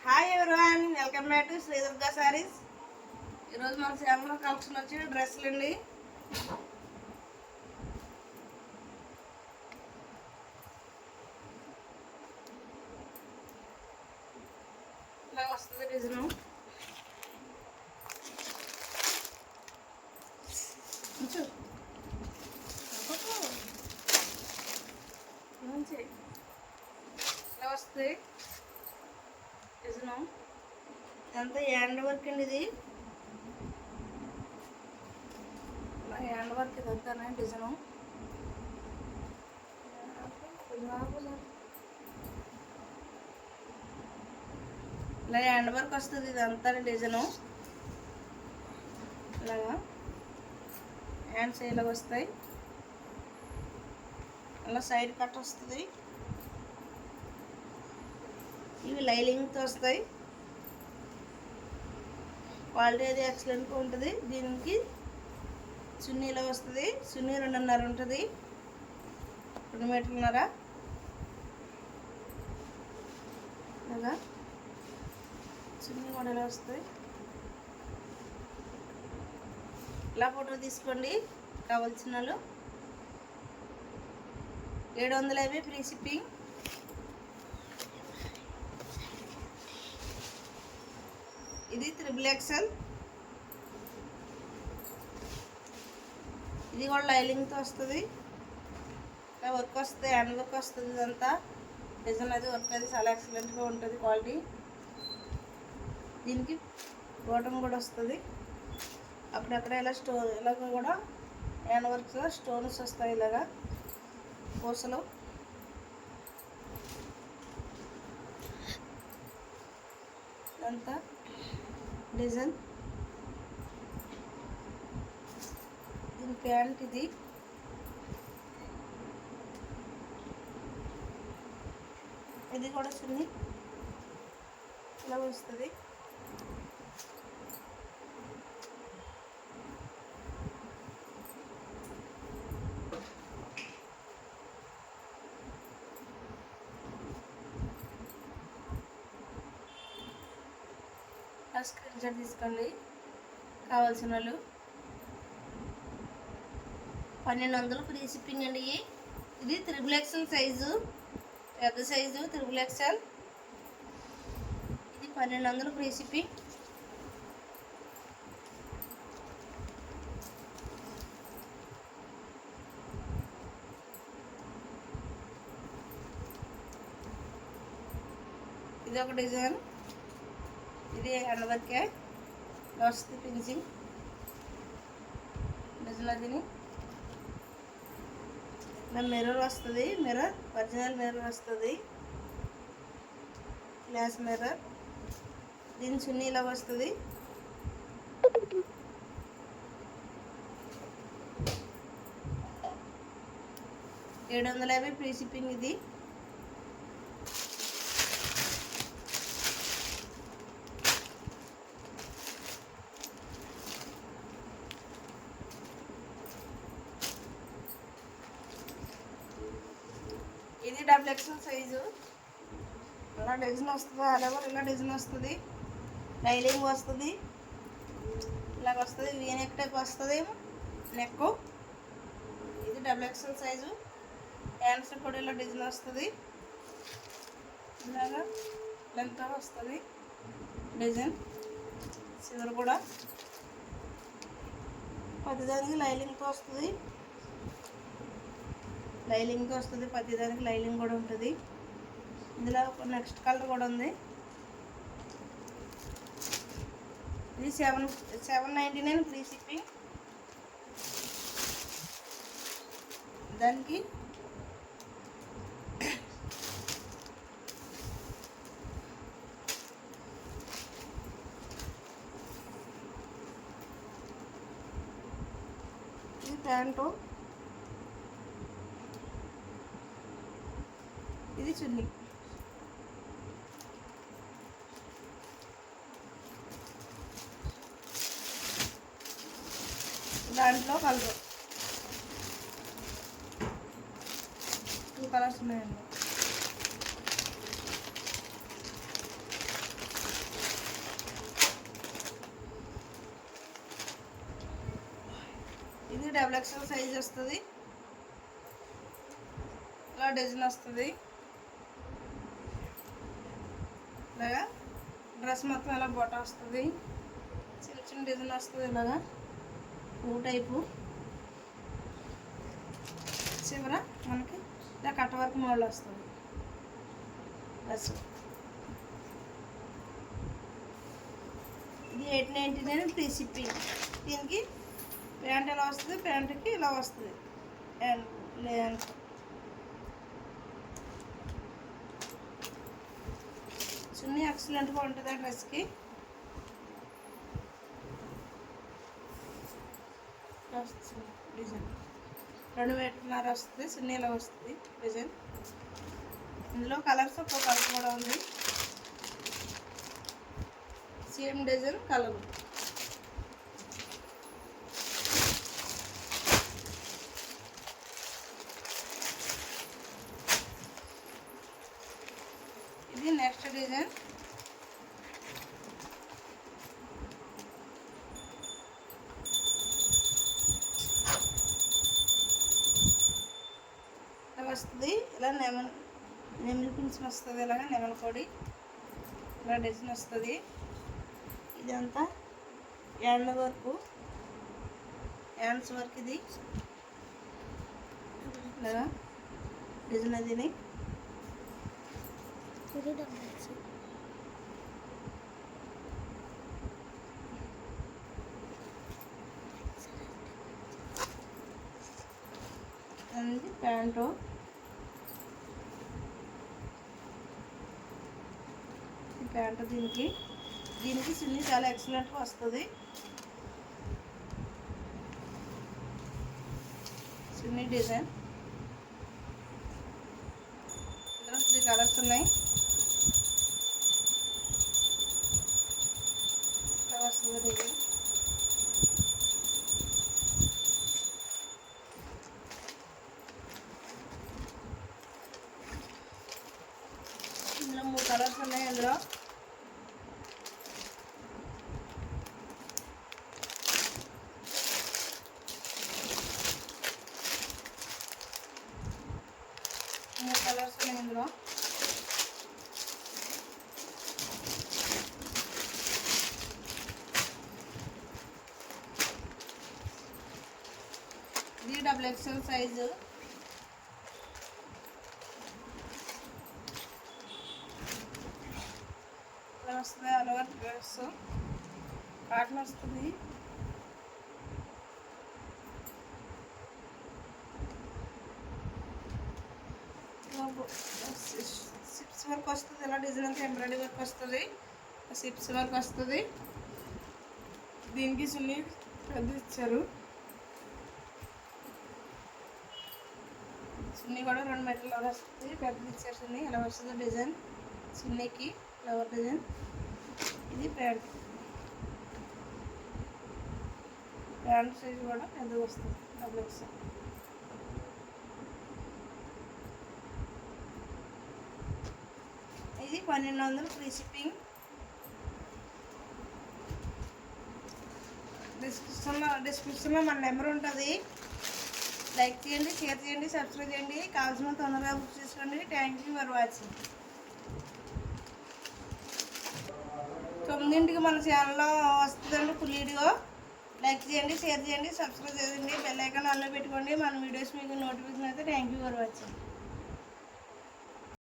Hi everyone, welcome back to Sri Durga Sarees. ఈరోజు మన ఛానల్లో కలెక్షన్ వచ్చి డ్రెస్సులు అండి. ఇలా వస్తుంది డిజైన్. ఇలా వస్తుంది డిజైన్. ఇదంతా హ్యాండ్ వర్క్ అండి. ఇది హ్యాండ్ వర్క్ ఇదంతానే డిజైను. ఇలా హ్యాండ్ వర్క్ వస్తుంది. ఇదంతా డిజైను. ఇలాగా హ్యాండ్స్ ఇలాగ వస్తాయి. అలా సైడ్ కట్ వస్తుంది. ఇవి లైలింగ్తో వస్తాయి. క్వాలిటీ అది ఎక్సలెంట్గా ఉంటుంది. దీనికి చున్నీ ఇలా వస్తుంది. చున్నీ 2.5 ఉంటుంది. 2 మీటర్లున్నర. ఇలాగా చున్నీ కూడా ఇలా వస్తుంది. ఇలా ఫోటో తీసుకోండి. కావాల్సిన వాళ్ళు 750 ఫ్రీ షిప్పింగ్. ఇది 3 XL. ఇది కూడా లైలింగ్తో వస్తుంది. ఇలా వర్క్ వస్తుంది, హ్యాండ్ వర్క్ వస్తుంది. ఇదంతా డిజైన్ అది వర్క్ అది చాలా ఎక్సలెంట్గా ఉంటుంది క్వాలిటీ. దీనికి బాటమ్ కూడా వస్తుంది. అక్కడక్కడ ఇలా ఇలాగ కూడా హ్యాండ్ వర్క్స్ స్టోన్స్ వస్తాయి. ఇలాగా పూసలు. ఇదంతా డిజైన్. దీని ప్యాంట్ ఇది. ఇది కూడా చున్నీ ఇలా వస్తుంది. స్క్రీన్ షాట్ తీసుకోండి కావాల్సిన వాళ్ళు. 1200 ఫ్రీ షిప్పింగ్ అండి. ఇది 3 XL సైజు, పెద్ద సైజు 3 XL. ఇది 1200 ఫ్రీ షిప్పింగ్. ఇది ఒక డిజైన్. ఇది హ్యాండ్ వర్కే వస్తుంది. Finishing design. అదిని మిర్రర్ వస్తుంది. మిర్రర్ ఒరిజినల్ మిర్రర్ వస్తుంది. Glass mirror. దీని చున్నీ ఇలా వస్తుంది. $750 ఫ్రీ షిప్పింగ్. ఇది ఇది 2 XL సైజు. ఇలా డిజైన్ వస్తుంది. అలాగే ఇలా డిజైన్ వస్తుంది. లైలింగ్ వస్తుంది. ఇలాగ వస్తుంది. వీ నెక్ టైప్ వస్తుంది నెక్. ఇది 2 XL సైజు. హ్యాండ్స్ కూడా ఇలా డిజైన్ వస్తుంది. ఇలాగా లెంత్ వస్తుంది డిజైన్. చివరి కూడా ప్రతిదానికి లైలింగ్తో వస్తుంది. లైలింగ్తో వస్తుంది. ప్రతిదానికి లైలింగ్ కూడా ఉంటుంది. ఇందులో ఒక నెక్స్ట్ కలర్ కూడా ఉంది. ఇది 799 ఫ్రీ షిప్పింగ్. దానికి ఇది ప్యాంటు. ఇది చున్నీ. దాంట్లో కలర్ 2 కలర్స్ ఉన్నాయండి. డబుల్ ఎక్స్ఎల్ సైజ్ వస్తుంది. ఇలా డిజైన్ వస్తుంది. ఇలాగా డ్రెస్ మొత్తం ఇలా బొట్ట వస్తుంది. చిన్న చిన్న డిజైన్ వస్తుంది. ఇలాగా పువ్వు టైపు చివర మనకి ఇలా కట్ట వర్క్ మోడల్ వస్తుంది. డ్రెస్ ఇది 899 ఫ్రీ షిప్పింగ్. దీనికి ప్యాంట్ ఎలా వస్తుంది, ప్యాంటుకి ఇలా వస్తుంది. అండ్ చున్నీ ఎక్సలెంట్గా ఉంటుంది ఆ డ్రెస్కి. డిజైన్ 2.5 వస్తుంది. చున్నీ ఇలా వస్తుంది డిజైన్. ఇందులో కలర్స్ ఒక్కో కలర్ కూడా ఉంది. Same design colour. ఇది నెక్స్ట్ డిజైన్. ఇలా వస్తుంది. ఇలా నెమలి పిన్స్ వస్తుంది. ఇలాగా నెమల పొడి ఇలా డిజైన్ వస్తుంది. ఇదంతా హ్యాండ్స్ వర్క్. ఇది ఇలాగా డిజైన్. అదిని అది ప్యాంటు. ప్యాంటు దీనికి చున్నీ చాలా ఎక్సలెంట్గా వస్తుంది. చున్నీ డిజైన్. ఇందులో 3 కలర్స్ ఉన్నాయి. ఇలా వస్తుంది డిజైన్. ఇందులో 3 కలర్స్ ఉన్నాయి. ఇందులో కలర్స్ ఉన్నాయి. ఇందులో ఇది డబుల్ ఎక్స్ఎల్ సైజు. ఇలా వస్తుంది. ఆల్ ఓవర్ డ్రెస్ కాటన్ వస్తుంది. సిప్స్ వర్క్ వస్తుంది. ఇలా డిజైన్ అంతా ఎంబ్రాయిడరీ వర్క్ వస్తుంది. సిప్స్ వర్క్ వస్తుంది. దీనికి చున్నీ పెద్ద ఇచ్చారు. చున్నీ కూడా 2 మీటర్ల వస్తుంది. పెద్ద ఇచ్చారు చున్నీ. ఇలా వస్తుంది డిజైన్. చున్నీకి ఫ్లవర్ డిజైన్. ఇది ప్యాంట్ సైజ్ కూడా పెద్దగా వస్తుంది. Double XL. ఇది 1200 ఫ్రీ షిప్పింగ్. డిస్క్రిప్షన్లో మన నెంబర్ ఉంటుంది. లైక్ చేయండి, షేర్ చేయండి, సబ్స్క్రైబ్ చేయండి. కావాల్సిన తొందరగా బుక్ చేసుకోండి. Thank you for watching. 9ంటికి మన ఛానల్లో వస్తుందండి ఫుల్ వీడియో. లైక్ చేయండి, షేర్ చేయండి, సబ్స్క్రైబ్ చేయండి, బెల్ ఐకాన్ ఆన్లో పెట్టుకోండి. మన వీడియోస్ మీకు నోటిఫికేషన్ అయితే. Thank you for watching.